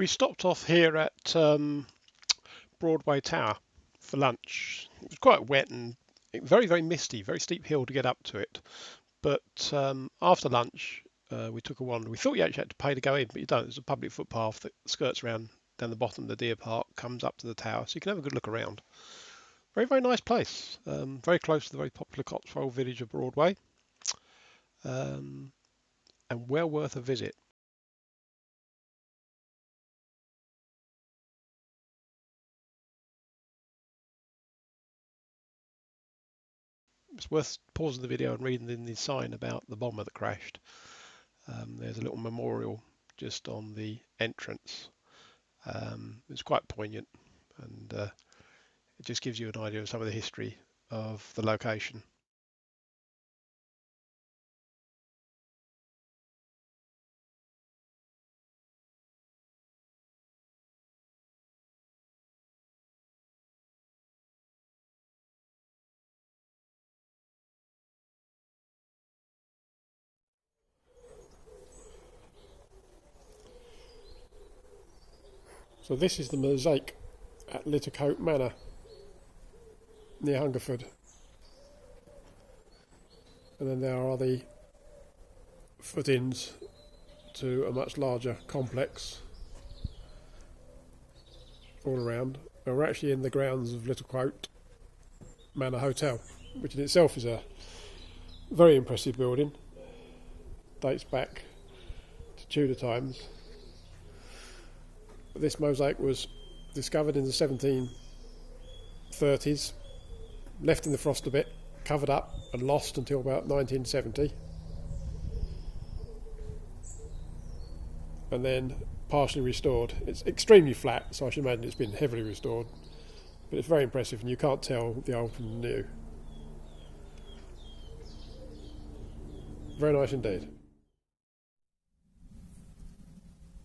We stopped off here at Broadway Tower for lunch. It was quite wet and very, very misty, very steep hill to get up to it. But after lunch, we took a wander. We thought you actually had to pay to go in, but you don't. There's a public footpath that skirts around down the bottom of the deer park, comes up to the tower, so you can have a good look around. Very, very nice place. Very close to the very popular Cotswold village of Broadway, and well worth a visit. It's worth pausing the video and reading the sign about the bomber that crashed. There's a little memorial just on the entrance. It's quite poignant, and it just gives you an idea of some of the history of the location. So this is the mosaic at Littlecote Manor near Hungerford, and then there are the footings to a much larger complex all around. And we're actually in the grounds of Littlecote Manor Hotel, which in itself is a very impressive building. Dates back to Tudor times. This mosaic was discovered in the 1730s, left in the frost a bit, covered up and lost until about 1970, and then partially restored. It's extremely flat, so I should imagine it's been heavily restored, but it's very impressive and you can't tell the old from the new. Very nice indeed.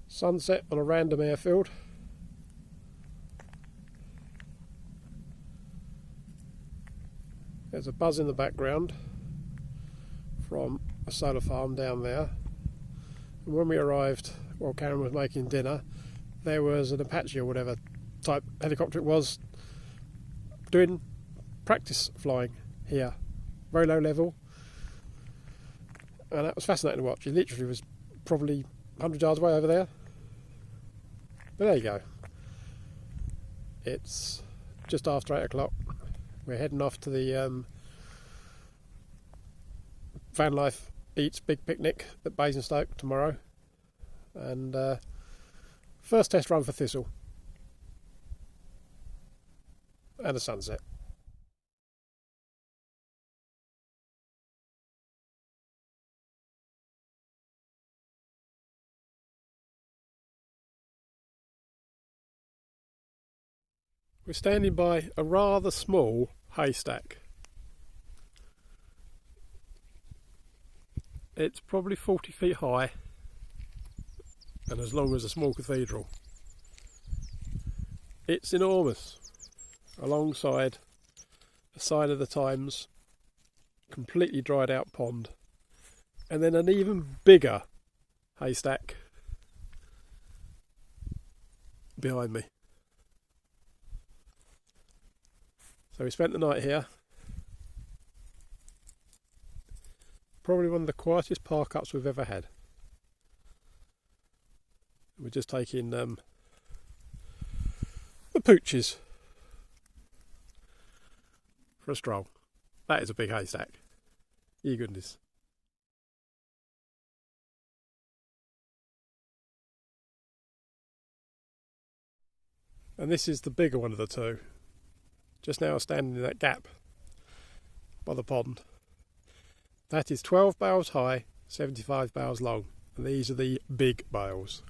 Sunset on a random airfield. There's a buzz in the background from a solar farm down there. And when we arrived, while Karen was making dinner, there was an Apache or whatever type helicopter it was doing practice flying here. Very low level. And that was fascinating to watch. He literally was probably 100 yards away over there. But there you go. It's just after 8 o'clock. We're heading off to the Van Life Eats Big Picnic at Basingstoke tomorrow. And first test run for Thistle. And a sunset. We're standing by a rather small haystack. It's probably 40 feet high and as long as a small cathedral. It's enormous, alongside a sign of the times, completely dried out pond, and then an even bigger haystack behind me. So we spent the night here. Probably one of the quietest park ups we've ever had. We're just taking the pooches for a stroll. That is a big haystack. Ye goodness. And this is the bigger one of the two. Just now standing in that gap by the pond. That is 12 bales high, 75 bales long, and these are the big bales.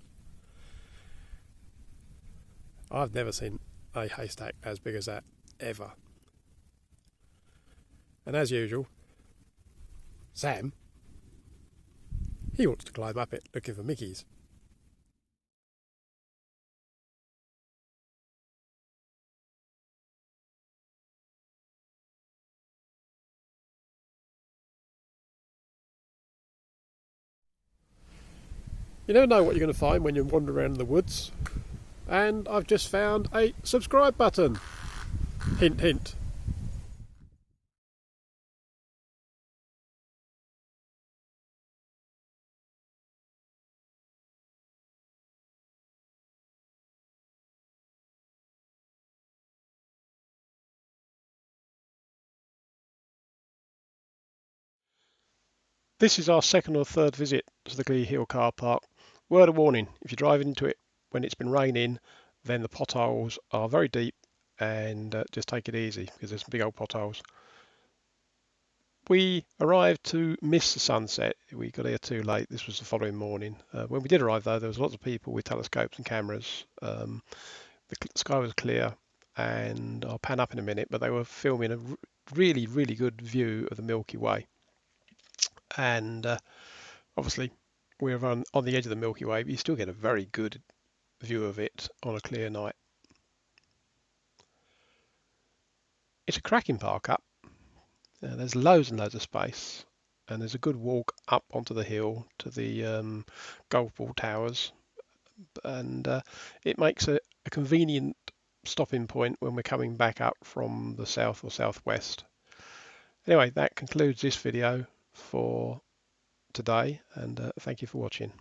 I've never seen a haystack as big as that, ever. And as usual, Sam, he wants to climb up it looking for Mickeys. You never know what you're going to find when you wander around in the woods. and I've just found a subscribe button. Hint, hint. This is our second or third visit to the Clee Hill car park. Word of warning, if you drive into it when it's been raining, then the potholes are very deep, and just take it easy because there's some big old potholes. We arrived to miss the sunset. We got here too late. This was the following morning. When we did arrive, though, there was lots of people with telescopes and cameras. The sky was clear, and I'll pan up in a minute, but they were filming a really, really good view of the Milky Way. And obviously, we're on the edge of the Milky Way, but you still get a very good view of it on a clear night. It's a cracking park up. There's loads and loads of space, and there's a good walk up onto the hill to the golf ball towers, and it makes a convenient stopping point when we're coming back up from the south or southwest. Anyway, that concludes this video for today, and thank you for watching.